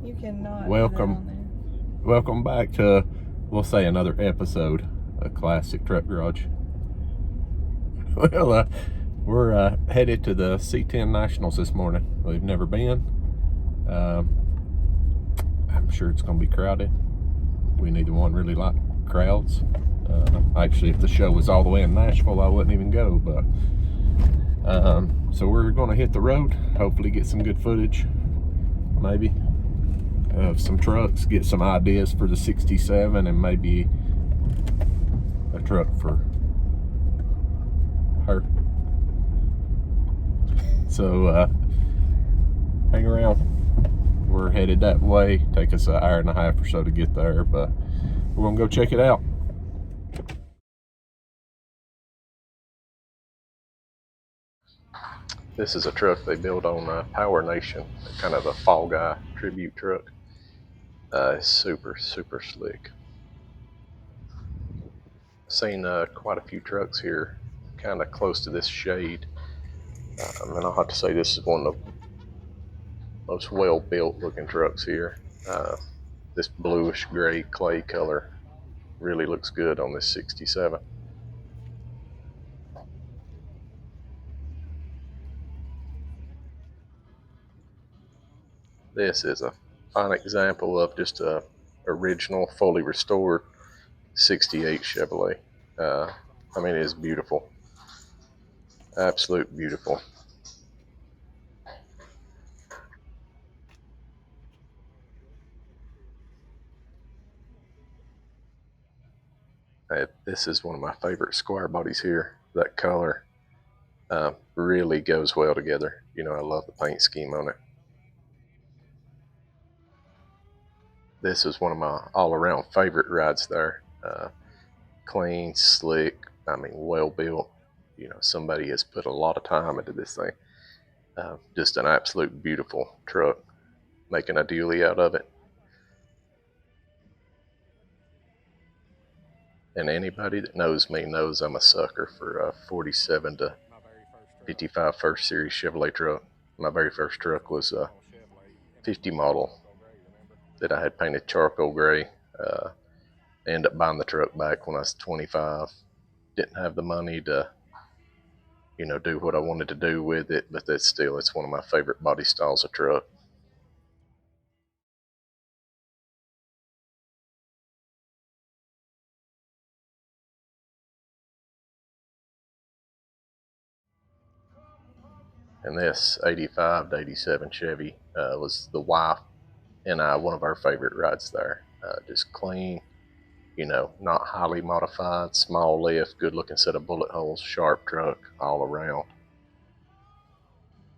You cannot. Welcome back to, we'll say, another episode of Classic Truck Garage. Well, we're headed to the C10 Nationals this morning. We've never been. I'm sure it's going to be crowded. We neither one really like crowds. Actually, if the show was all the way in Nashville, I wouldn't even go. But so we're going to hit the road. Hopefully, get some good footage. Maybe of some trucks. Get some ideas for the 67, and maybe a truck for her. So hang around. We're headed that way. Take us an hour and a half or so to get there, but we're gonna go check it out. This is a truck they built on Power Nation, kind of a Fall Guy tribute truck. It's super slick. Seen quite a few trucks here kind of close to this shade. And I'll have to say this is one of the most well built looking trucks here. This bluish gray clay color really looks good on this 67. This is a fine example of just a original fully restored 68 Chevrolet. I mean, it is beautiful. Absolute beautiful. This is one of my favorite square bodies here. That color really goes well together. You know, I love the paint scheme on it. This is one of my all-around favorite rides there. Clean, slick, I mean, well built. You know, somebody has put a lot of time into this thing. Just an absolute beautiful truck. Making a dually out of it. And anybody that knows me knows I'm a sucker for a 47 to 55 first series Chevrolet truck. My very first truck was a 50 model that I had painted charcoal gray. Ended up buying the truck back when I was 25. Didn't have the money to, you know, do what I wanted to do with it, but it's one of my favorite body styles of truck. And this 85 to 87 Chevy was the wife and I, one of our favorite rides there. Just clean, you know, not highly modified, small lift, good looking set of bullet holes, sharp truck all around.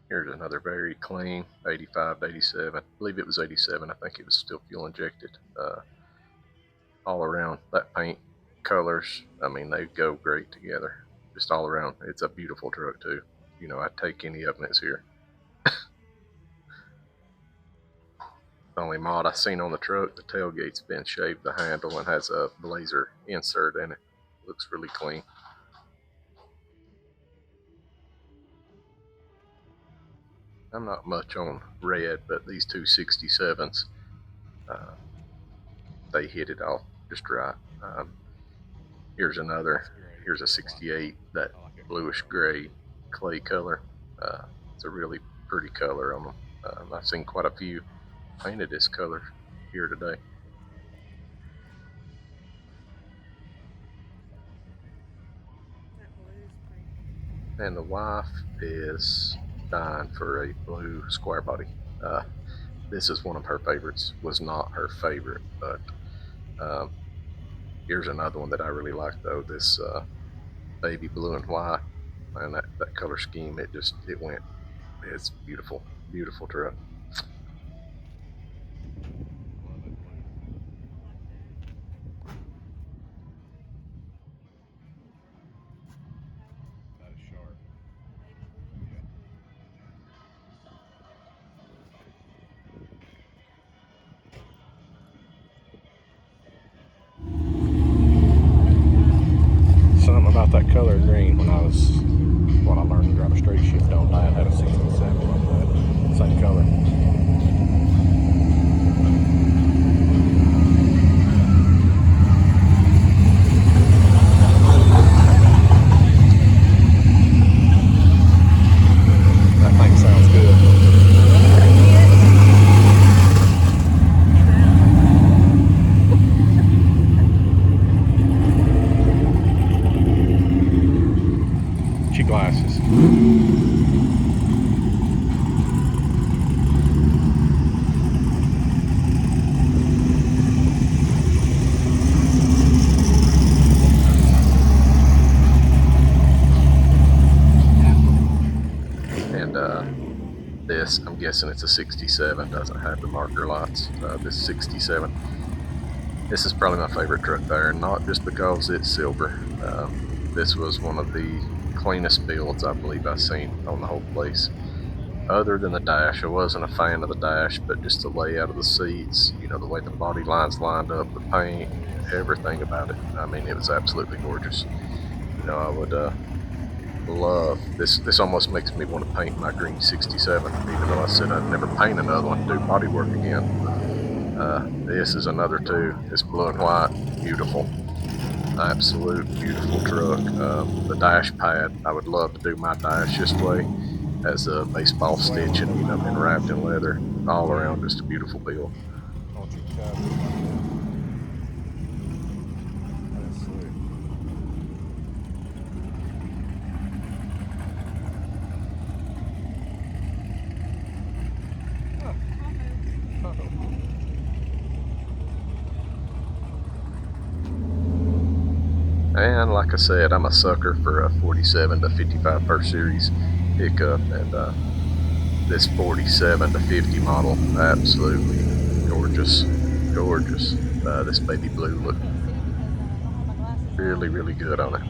Here's another very clean 85 to 87. I believe it was 87. I think it was still fuel injected. All around, that paint, colors, I mean, they go great together. Just all around. It's a beautiful truck too. You know, I'd take any of them that's here. The only mod I seen on the truck, the tailgate's been shaved the handle and has a Blazer insert in it. Looks really clean. I'm not much on red, but these two 67s, they hit it off just right. Here's a 68, that bluish gray clay color. It's a really pretty color on them. I've seen quite a few painted this color here today. And the wife is dying for a blue square body. This is one of her favorites. Was not her favorite, but here's another one that I really like though. This baby blue and white, and that color scheme, it's beautiful, beautiful truck. Something about that color green when I learned to drive a straight shift on. I had a 67 like that, same color. And this, I'm guessing it's a 67, doesn't have the marker lights. This 67. This is probably my favorite truck there, not just because it's silver. This was one of the cleanest builds I believe I've seen on the whole place. Other than the dash, I wasn't a fan of the dash, but just the layout of the seats, you know, the way the body lines lined up, the paint, everything about it. I mean, it was absolutely gorgeous. You know, I would love this. This almost makes me want to paint my green 67, even though I said I'd never paint another one, do body work again. This is another two. It's blue and white, beautiful, absolute beautiful truck. The dash pad, I would love to do my dash this way, as a baseball stitching, you know, been wrapped in leather, all around just a beautiful build. And like I said, I'm a sucker for a 47 to 55 first series pickup, and this 47 to 50 model, absolutely gorgeous, gorgeous. This baby blue looked really, really good on it.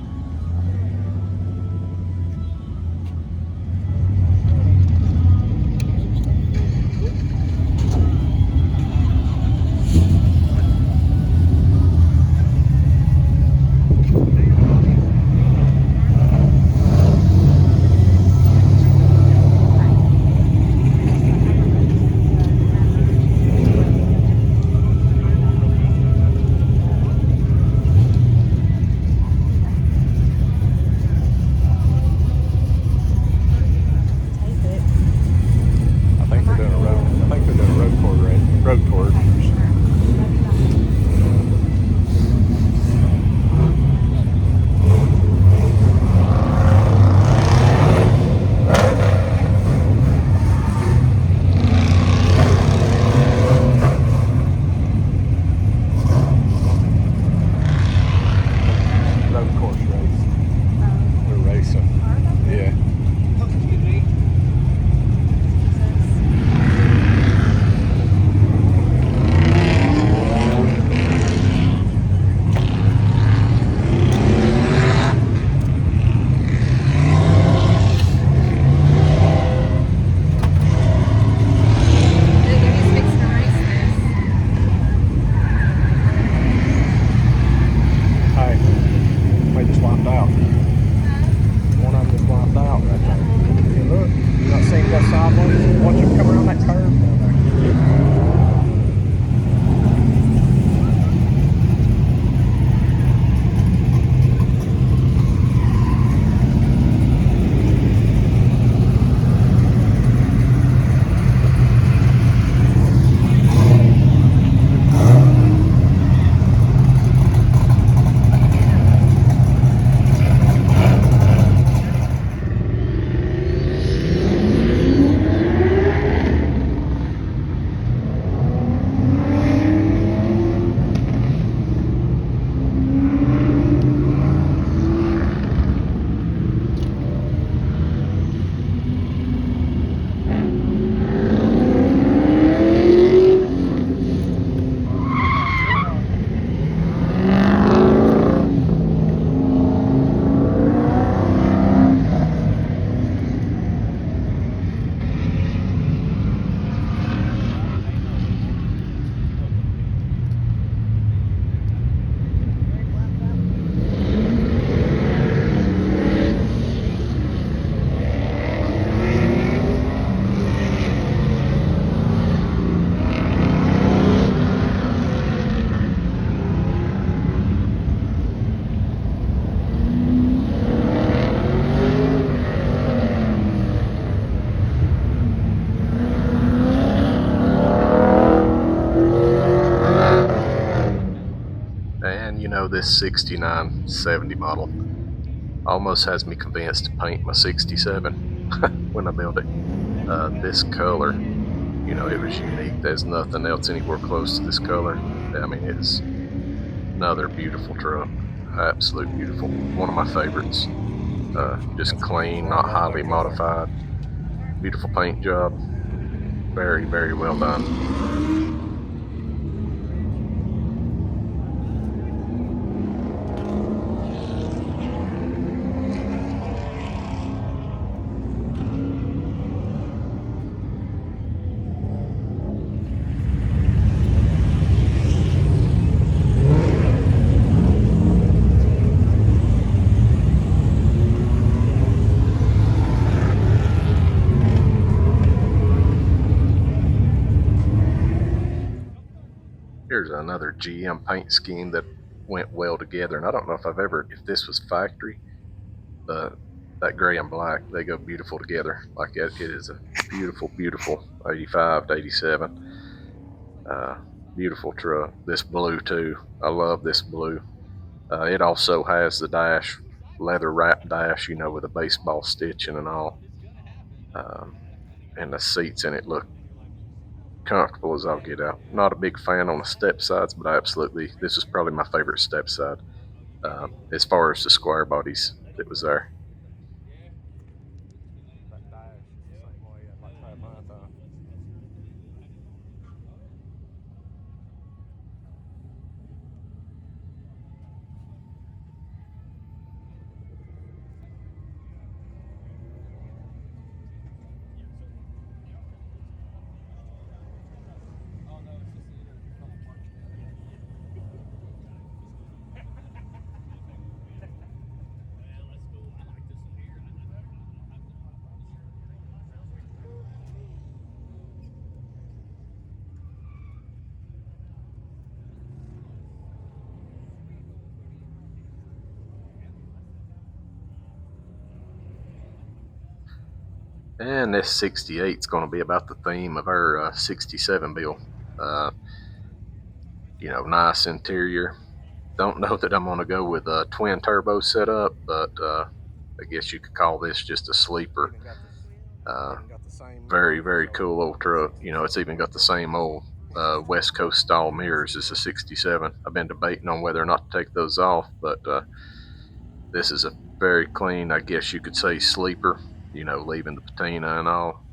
You know, this 69 70 model almost has me convinced to paint my 67 when I build it. This color, you know, it was unique. There's nothing else anywhere close to this color. I mean, it's another beautiful truck, absolute beautiful, one of my favorites. Just clean, not highly modified. Beautiful paint job. Very, very well done. Here's another GM paint scheme that went well together, and I don't know if this was factory, but that gray and black, they go beautiful together. Like it is a beautiful, beautiful 85 to 87. Beautiful truck. This blue too. I love this blue. It also has the dash, leather wrap dash, with the baseball stitching and all. And the seats in it look comfortable as I'll get out. Not a big fan on the step sides, but this is probably my favorite step side as far as the square bodies that was there. And this 68 is going to be about the theme of our 67 build. Nice interior. Don't know that I'm going to go with a twin turbo setup, but I guess you could call this just a sleeper. Very, very cool old truck. It's even got the same old West Coast style mirrors as the 67. I've been debating on whether or not to take those off, but this is a very clean, I guess you could say, sleeper, leaving the patina and all.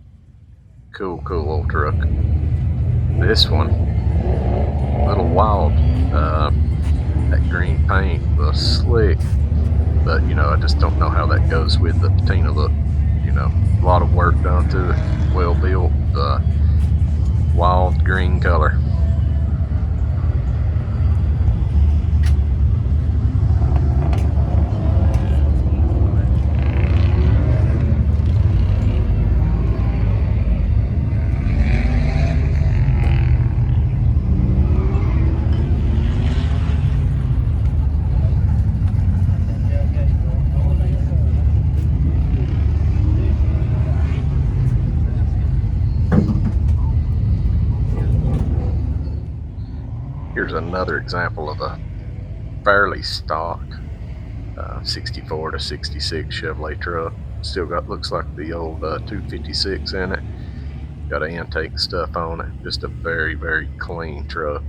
Cool, cool old truck. This one, a little wild. That green paint was slick, but I just don't know how that goes with the patina look. A lot of work done to it, well built, wild green color. Here's another example of a fairly stock 64 to 66 Chevrolet truck. Still looks like the old 256 in it. Got an intake stuff on it. Just a very, very clean truck.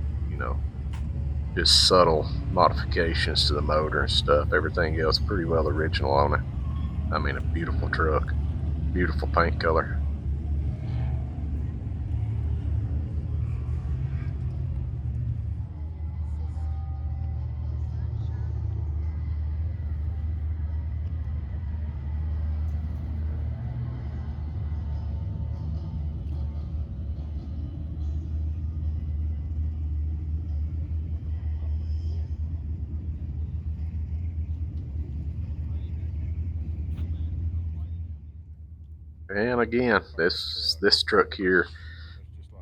Just subtle modifications to the motor and stuff. Everything else pretty well original on it. I mean, a beautiful truck. Beautiful paint color. And again, this truck here,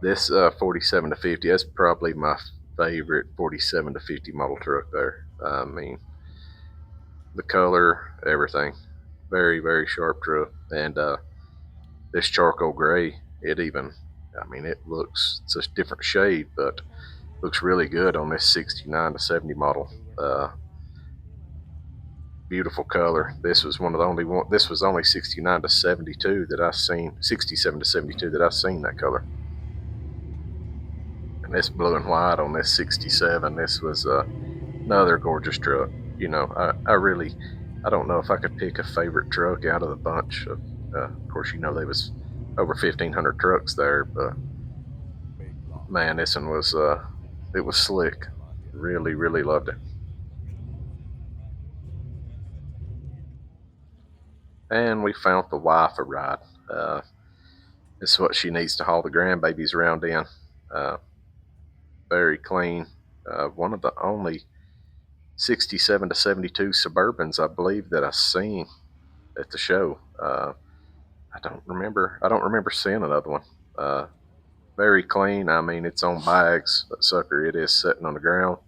this 47 to 50, that's probably my favorite 47 to 50 model truck there. I mean, the color, everything, very, very sharp truck. And this charcoal gray, it looks, it's a different shade, but looks really good on this 69 to 70 model. Beautiful color. This was this was only 69 to 72 that I seen, 67 to 72 that I seen that color. And this blue and white on this 67, this was another gorgeous truck. I don't know if I could pick a favorite truck out of the bunch. Of course, they was over 1,500 trucks there, but man, this one was it was slick. Really, really loved it. And we found the wife a ride. This is what she needs to haul the grandbabies around in. Uh, very clean. One of the only 67 to 72 Suburbans, I believe, that I've seen at the show. I don't remember. I don't remember seeing another one. Very clean. I mean, it's on bags. That sucker, it is sitting on the ground,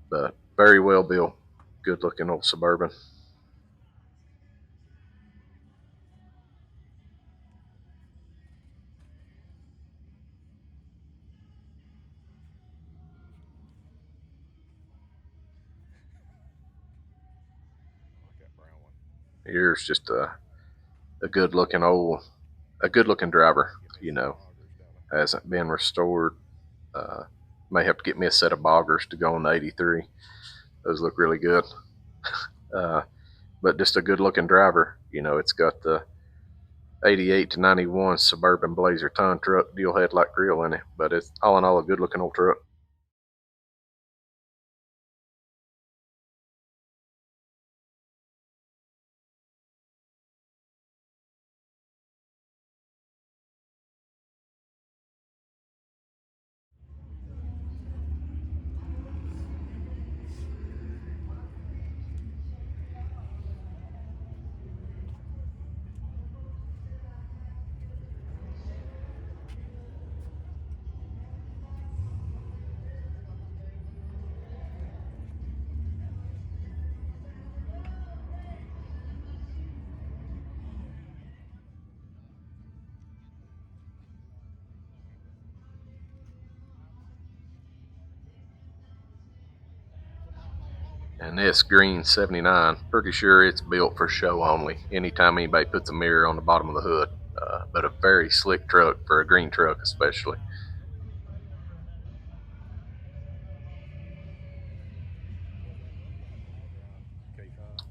but very well built. Good looking old Suburban. Here's just a good looking driver. You know, hasn't been restored. Uh, may have to get me a set of boggers to go on the 83. Those look really good. Uh, but just a good looking driver. You know, it's got the 88 to 91 Suburban Blazer ton truck, deal headlight grill in it. But it's all in all a good looking old truck. And this green 79, pretty sure it's built for show only. Anytime anybody puts a mirror on the bottom of the hood. But a very slick truck for a green truck especially.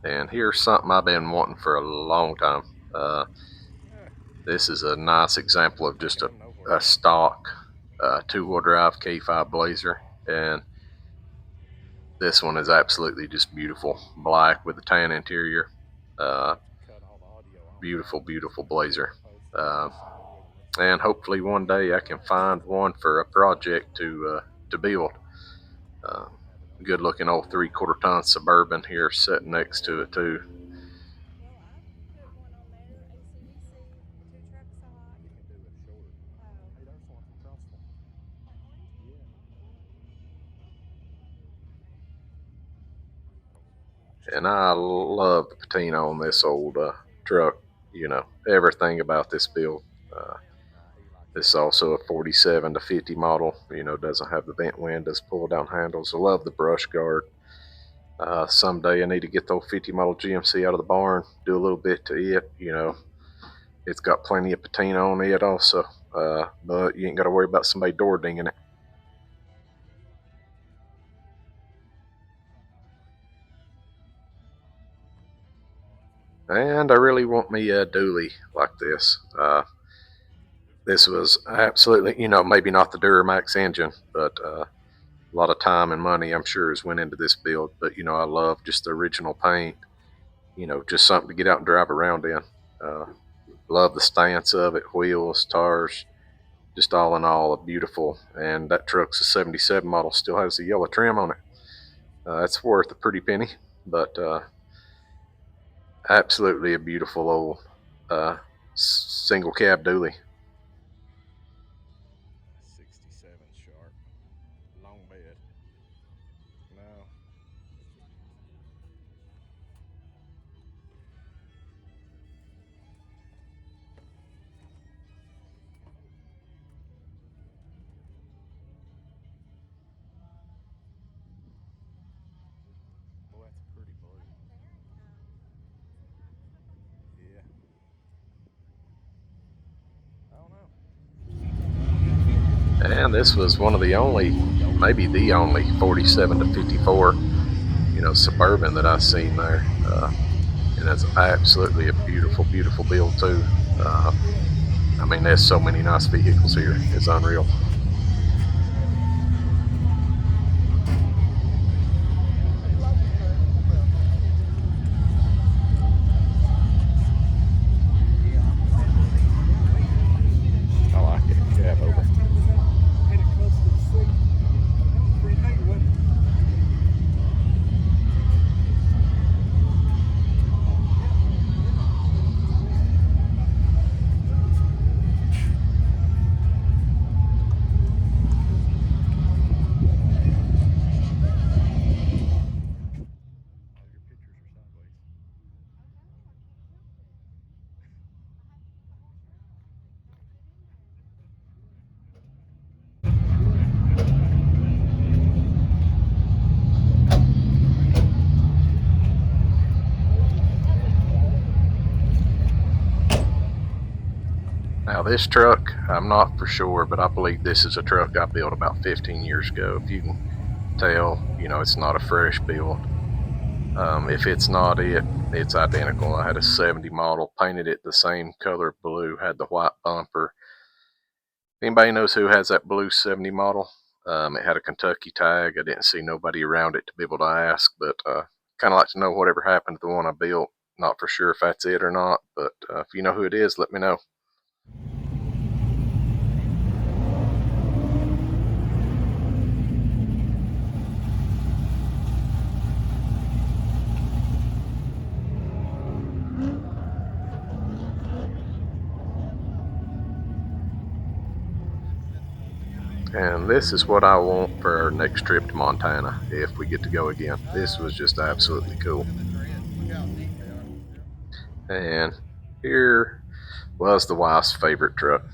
And here's something I've been wanting for a long time. This is a nice example of just a stock two-wheel drive K5 Blazer. And this one is absolutely just beautiful. Black with a tan interior. Beautiful, beautiful Blazer. And hopefully one day I can find one for a project to build. Good looking old 3/4 ton Suburban here sitting next to it too. And I love the patina on this old truck. You know, everything about this build. This is also a 47 to 50 model. You know, doesn't have the vent windows, pull down handles. I love the brush guard. Someday I need to get the old 50 model GMC out of the barn, do a little bit to it. You know, it's got plenty of patina on it also, but you ain't got to worry about somebody door dinging it. And I really want me a dually like this. This was absolutely, you know, maybe not the Duramax engine, but a lot of time and money, I'm sure, has went into this build. But, you know, I love just the original paint, you know, just something to get out and drive around in. Love the stance of it, wheels, tires, just all in all, a beautiful. And that truck's a 77 model, still has the yellow trim on it. That's worth a pretty penny, but absolutely a beautiful old single cab dually. 67 sharp, long bed. No. Boy, that's a pretty blue. Yeah. I don't know. And this was one of the only, maybe the only 47 to 54, you know, Suburban that I've seen there. And that's absolutely a beautiful, beautiful build too. I mean, there's so many nice vehicles here. It's unreal. I like it. Cab over. Now this truck, I'm not for sure, but I believe this is a truck I built about 15 years ago. If you can tell, you know, it's not a fresh build. If it's not it, it's identical. I had a 70 model, painted it the same color blue, had the white bumper. Anybody knows who has that blue 70 model? It had a Kentucky tag. I didn't see nobody around it to be able to ask, but kind of like to know whatever happened to the one I built. Not for sure if that's it or not, but if you know who it is, let me know. And this is what I want for our next trip to Montana, if we get to go again. This was just absolutely cool. And here was the wife's favorite truck.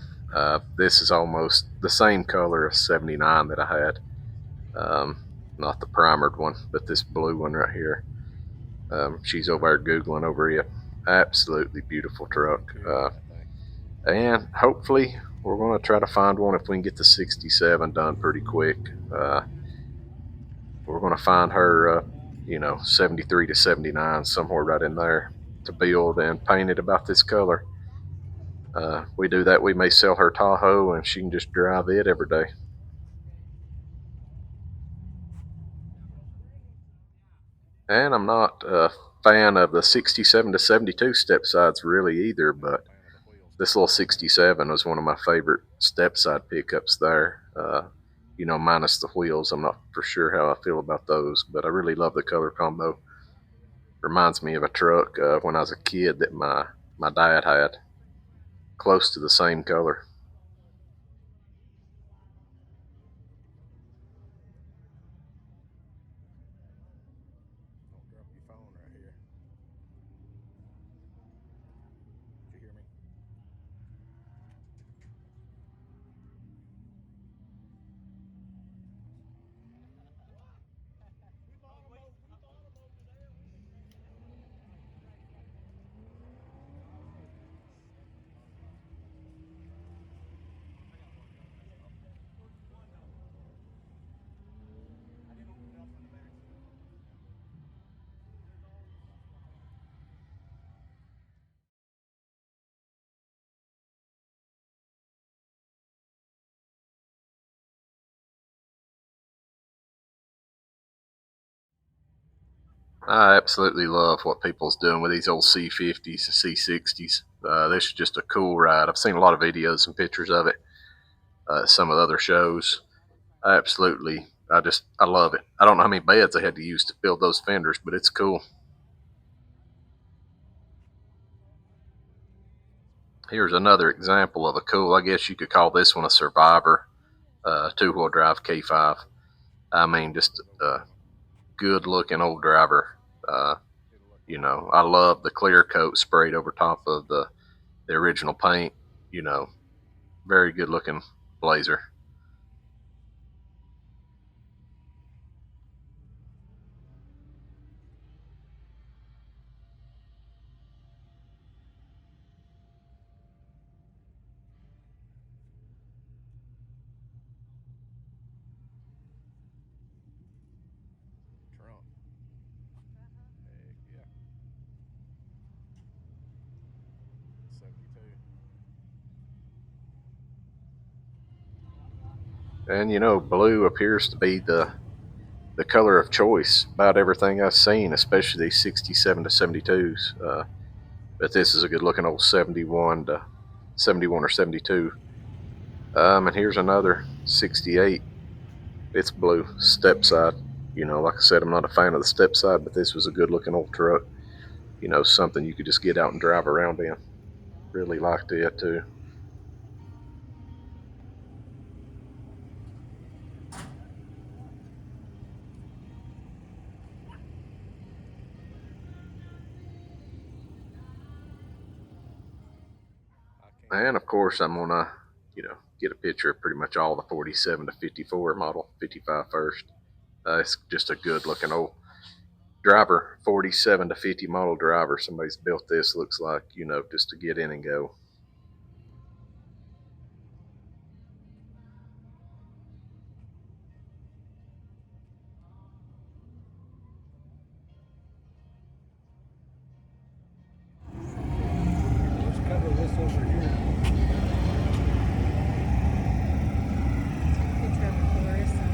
This is almost the same color as 79 that I had. Not the primered one, but this blue one right here. She's over there Googling over it. Absolutely beautiful truck. And hopefully we're going to try to find one if we can get the 67 done pretty quick. We're going to find her, 73 to 79, somewhere right in there to build and paint it about this color. We do that, we may sell her Tahoe and she can just drive it every day. And I'm not a fan of the 67 to 72 step sides really either, but this little 67 was one of my favorite step side pickups there. Minus the wheels. I'm not for sure how I feel about those, but I really love the color combo. Reminds me of a truck when I was a kid that my dad had, close to the same color. Don't drop your phone right here. Did you hear me? I absolutely love what people's doing with these old C50s and C60s. This is just a cool ride. I've seen a lot of videos and pictures of it. Some of the other shows. I love it. I don't know how many beds they had to use to build those fenders, but it's cool. Here's another example of a cool, I guess you could call this one a Survivor, two-wheel drive K5. I mean, just a good looking old driver. I love the clear coat sprayed over top of the original paint. You know, very good looking Blazer. Trump. Heck yeah. 72. And you know, blue appears to be the color of choice about everything I've seen, especially these 67 to 72s. But this is a good looking old 71 or 72. And here's another 68. It's blue, step side. You know, like I said, I'm not a fan of the step side, but this was a good looking old truck. You know, something you could just get out and drive around in. Really liked it too. And of course, I'm gonna, get a picture of pretty much all the 47 to 54 model, 55 first. It's just a good looking old driver, 47 to 50 model driver. Somebody's built this, looks like, just to get in and go. Let's cover this over here. Picture of Clarissa.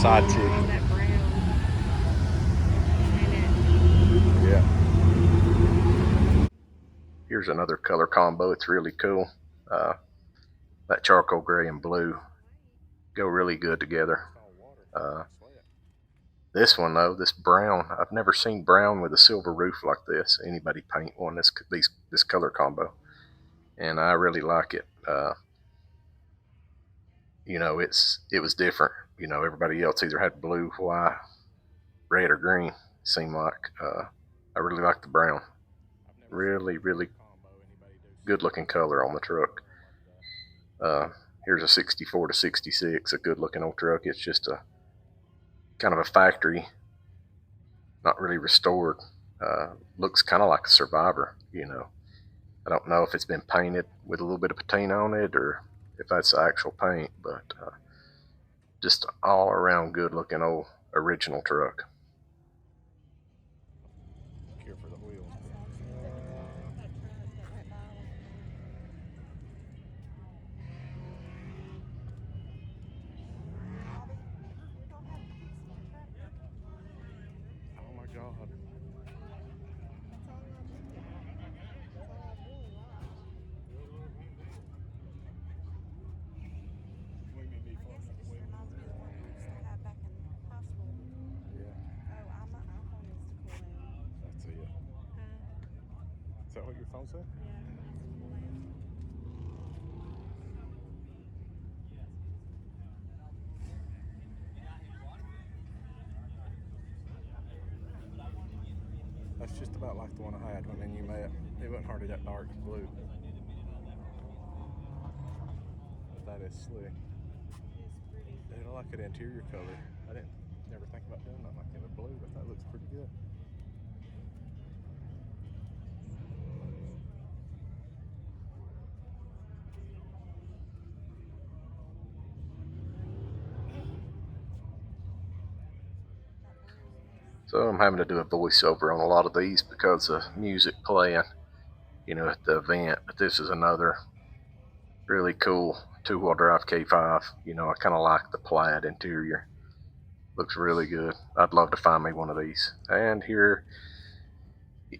Side All tick. that brown. Yeah. Here's another color combo. It's really cool. That charcoal gray and blue go really good together. This one though, this brown, I've never seen brown with a silver roof like this. Anybody paint one this color combo, and I really like it. It was different. Everybody else either had blue, white, red, or green. Seemed like I really like the brown. Really, really good looking color on the truck. Here's a 64 to 66, a good looking old truck. It's just a kind of a factory, not really restored. Looks kind of like a Survivor. I don't know if it's been painted with a little bit of patina on it or if that's the actual paint, but just all around good looking old original truck. Care for the wheels. Oh my God. We may be fun with the wheels. Yeah. That's it. Is that what your phone said? That's just about like the one I had when me and you met. It wasn't hardly that dark blue. But that is slick. Dude, I like the interior color. I didn't never think about doing that like in the blue, but that looks pretty good. So I'm having to do a voiceover on a lot of these because of music playing. at the event. But this is another really cool two-wheel drive K5. I kind of like the plaid interior. Looks really good. I'd love to find me one of these. And here,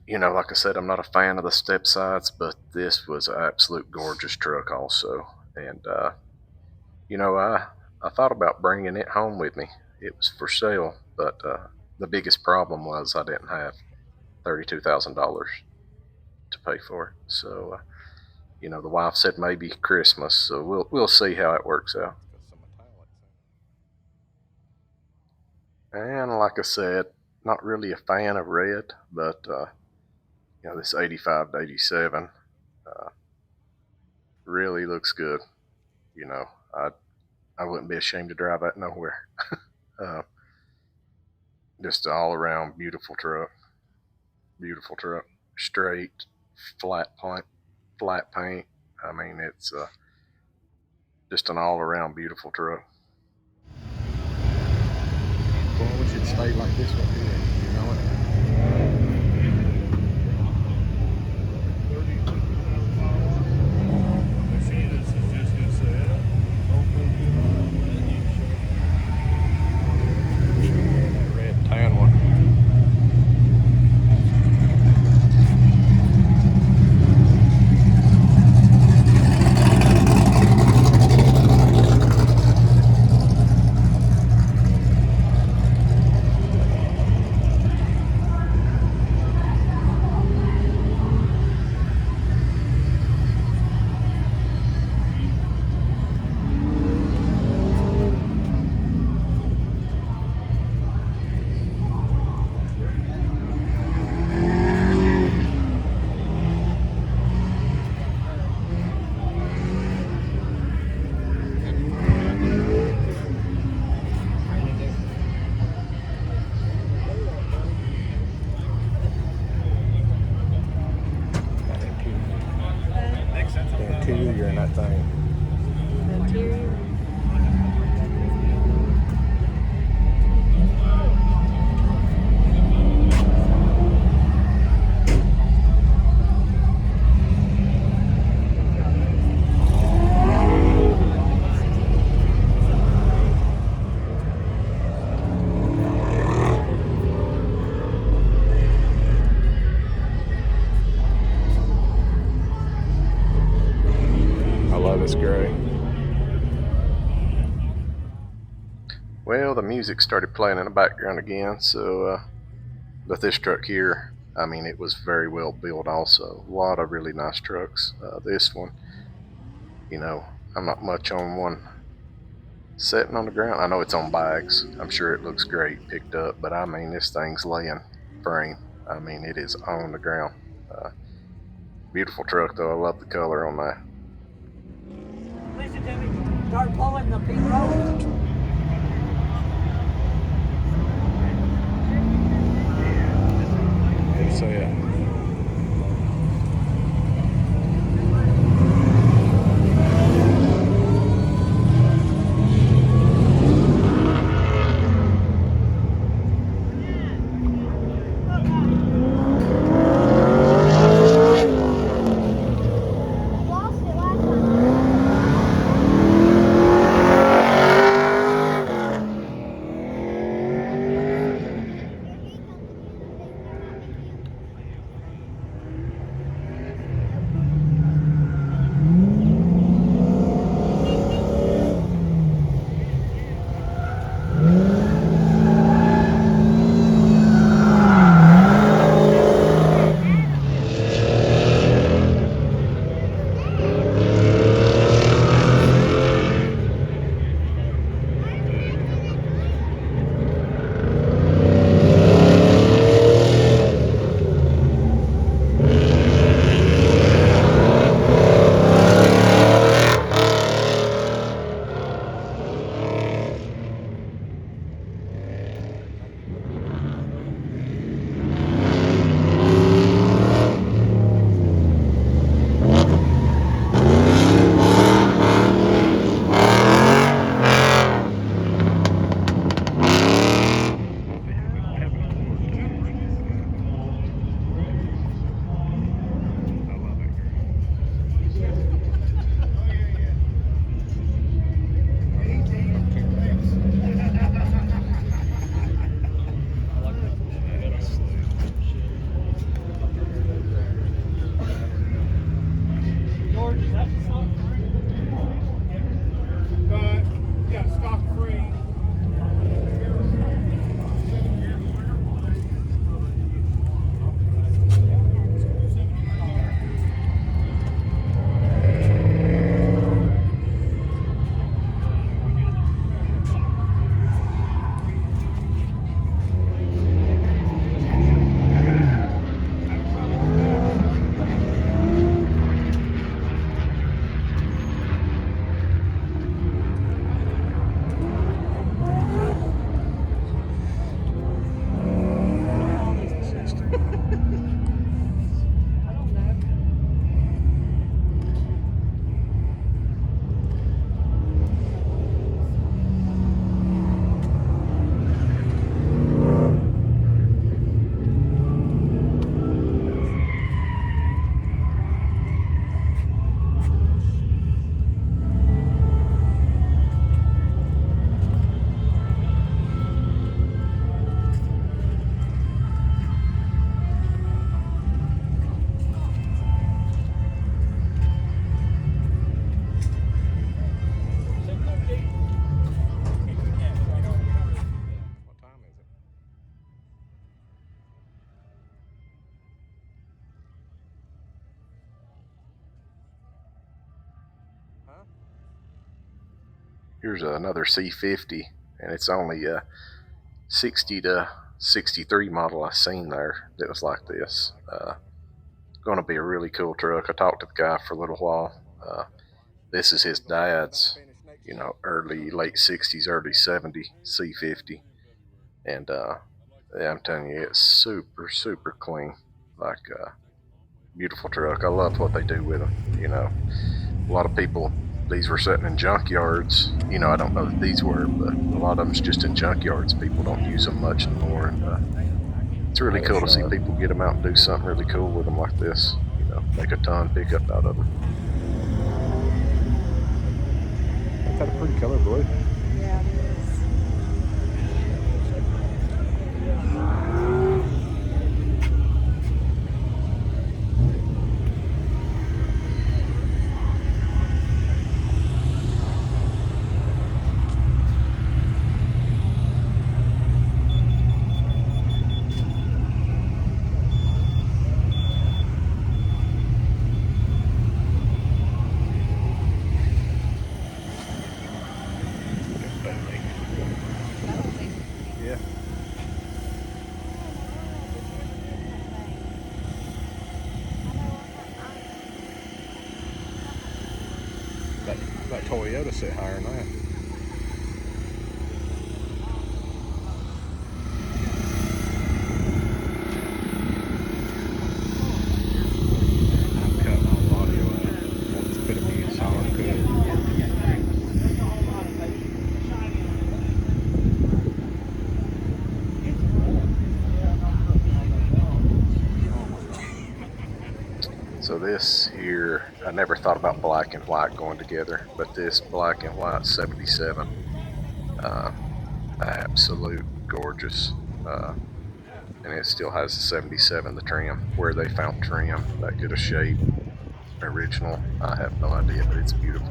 like I said, I'm not a fan of the step sides, but this was an absolute gorgeous truck also. And, I thought about bringing it home with me. It was for sale, but the biggest problem was I didn't have $32,000 to pay for it. So, the wife said maybe Christmas, so we'll see how it works out. Got some metallics in it. And like I said, not really a fan of red, but this 85 to 87 really looks good. I wouldn't be ashamed to drive that nowhere. Just an all around beautiful truck. Beautiful truck. Straight, flat paint. I mean, it's just an all around beautiful truck. Well, we should stay like this one here. You know it? Red tan one. The interior in that thing. The interior. I love this gray. Well, the music started playing in the background again, so, but this truck here, I mean, it was very well built also. A lot of really nice trucks. This one, I'm not much on one sitting on the ground. I know it's on bags. I'm sure it looks great picked up, but I mean, this thing's laying frame. I mean, it is on the ground. Beautiful truck, though. I love the color on that. Listen to me. Start pulling the pink road. It's a Here's another C50, and it's only a 60 to 63 model I seen there that was like this. Going to be a really cool truck. I talked to the guy for a little while. This is his dad's, late 60s, early 70s C50. And yeah, I'm telling you, it's super, super clean. Like, beautiful truck. I love what they do with them. A lot of people, these were sitting in junkyards. I don't know that these were, but a lot of them's just in junkyards. People don't use them much anymore. And it's really cool to see people get them out and do something really cool with them like this. Make a ton pickup out of them. That's got a pretty color blue. Yeah, it is. Yeah. That Toyota sit higher than that. I'm cutting all the audio out. I'll just put a mute so I don't cut it. So this here, I never thought about black and white going together, but this black and white 77, absolute gorgeous. And it still has the 77, the trim. Where they found trim that good a shape, original, I have no idea, but it's beautiful.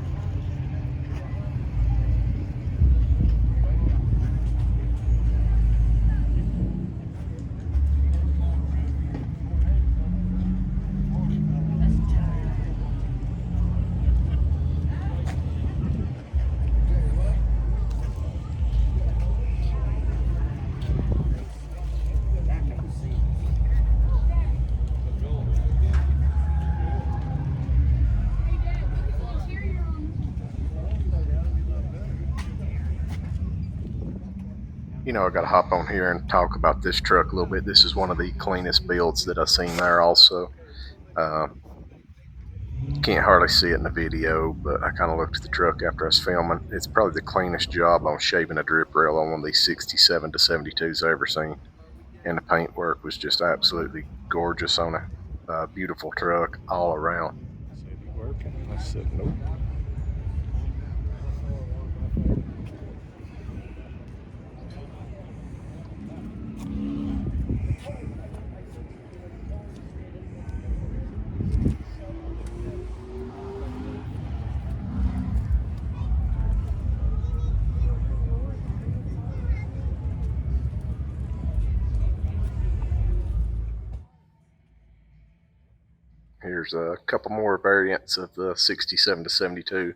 I got to hop on here and talk about this truck a little bit. This is one of the cleanest builds that I've seen there also. Can't hardly see it in the video, but I kind of looked at the truck after I was filming. It's probably the cleanest job on shaving a drip rail on one of these 67 to 72s I've ever seen. And the paint work was just absolutely gorgeous on it. Beautiful truck all around. Said you working? I said nope. Here's a couple more variants of the 67 to 72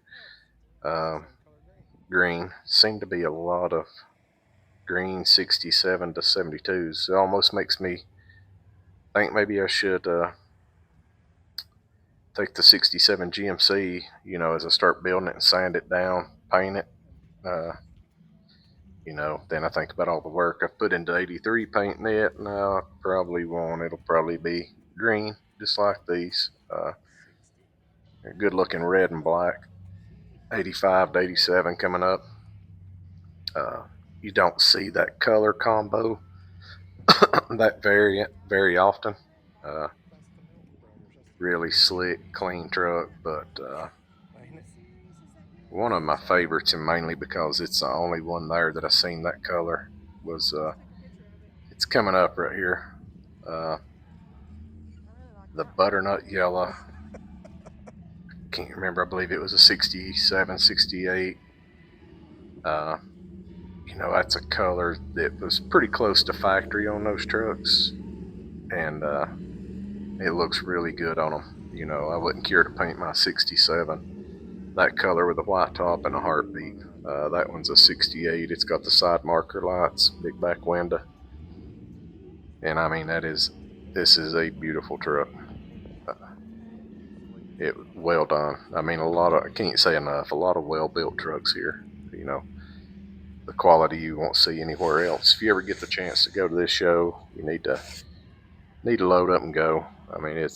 green. Seem to be a lot of green 67 to 72s. It almost makes me think maybe I should take the 67 GMC, as I start building it and sand it down, paint it. Then I think about all the work I've put into 83 painting it. No, I probably won't. It'll probably be green, just like these. Good looking red and black. 85 to 87 coming up. You don't see that color combo, that variant, very often. Really slick, clean truck, but one of my favorites, and mainly because it's the only one there that I've seen that color, was it's coming up right here. The butternut yellow. Can't remember. I believe it was a 67, 68. That's a color that was pretty close to factory on those trucks, and it looks really good on them. I wouldn't care to paint my 67 that color with a white top in a heartbeat. That one's a 68. It's got the side marker lights, big back window. And I mean, this is a beautiful truck. Well done. I mean, I can't say enough, a lot of well-built trucks here. You know, the quality you won't see anywhere else. If you ever get the chance to go to this show, you need to load up and go. I mean, it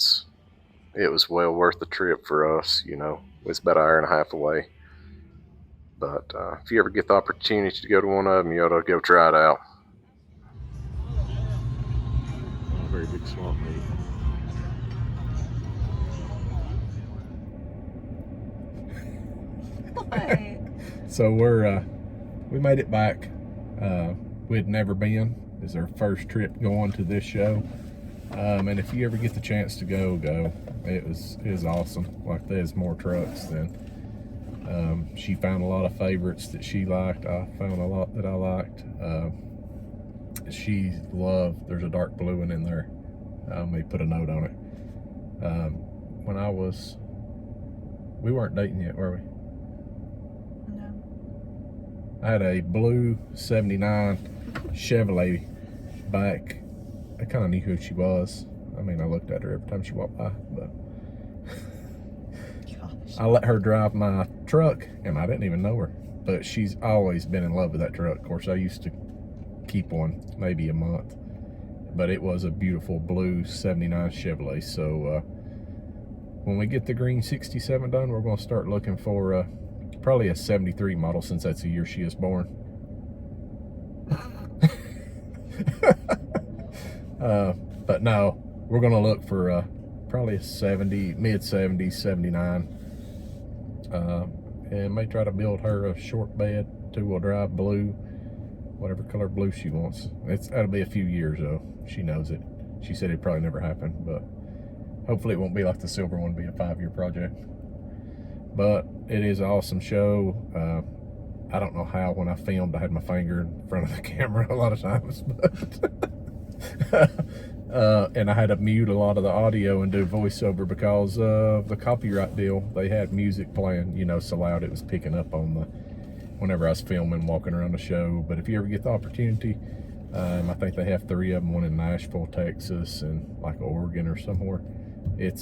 was well worth the trip for us. You know, it's about an hour and a half away. But if you ever get the opportunity to go to one of them, you ought to go try it out. A very big swamp meat. So we made it back. We'd never been. It's our first trip going to this show. And if you ever get the chance to go. It was awesome. Like, there's more trucks than she found a lot of favorites that she liked. I found a lot that I liked. She loved, there's a dark blue one in there. I may put a note on it. We weren't dating yet, were we? No. I had a blue 79 Chevrolet back. I kind of knew who she was. I mean, I looked at her every time she walked by, but I let her drive my truck, and I didn't even know her. But she's always been in love with that truck. Of course, I used to keep one maybe a month, but it was a beautiful blue 79 Chevrolet. So when we get the green 67 done, we're going to start looking for probably a 73 model, since that's the year she is born. But no, we're going to look for probably a 70, mid 70s, 79. And may try to build her a short bed, 2-wheel drive blue, whatever color blue she wants. That'll be a few years though. She knows it. She said it'd probably never happen, but hopefully it won't be like the silver one, be a 5-year project. But it is an awesome show. I don't know how, when I filmed, I had my finger in front of the camera a lot of times, but and I had to mute a lot of the audio and do voiceover because of the copyright deal. They had music playing, you know, so loud it was picking up on whenever I was filming, walking around the show. But if you ever get the opportunity, I think they have 3 of them, one in Nashville, Texas, and like Oregon or somewhere. It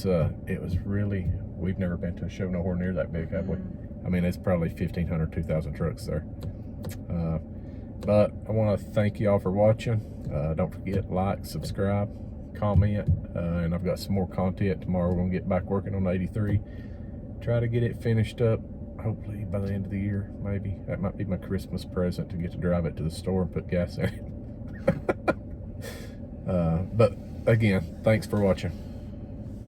was really, we've never been to a show nowhere near that big, have we? I mean, it's probably 1,500, 2,000 trucks there. But I want to thank y'all for watching. Don't forget, like, subscribe, comment, and I've got some more content tomorrow. We're going to get back working on 83. Try to get it finished up, hopefully by the end of the year, maybe. That might be my Christmas present, to get to drive it to the store and put gas in it. But again, thanks for watching.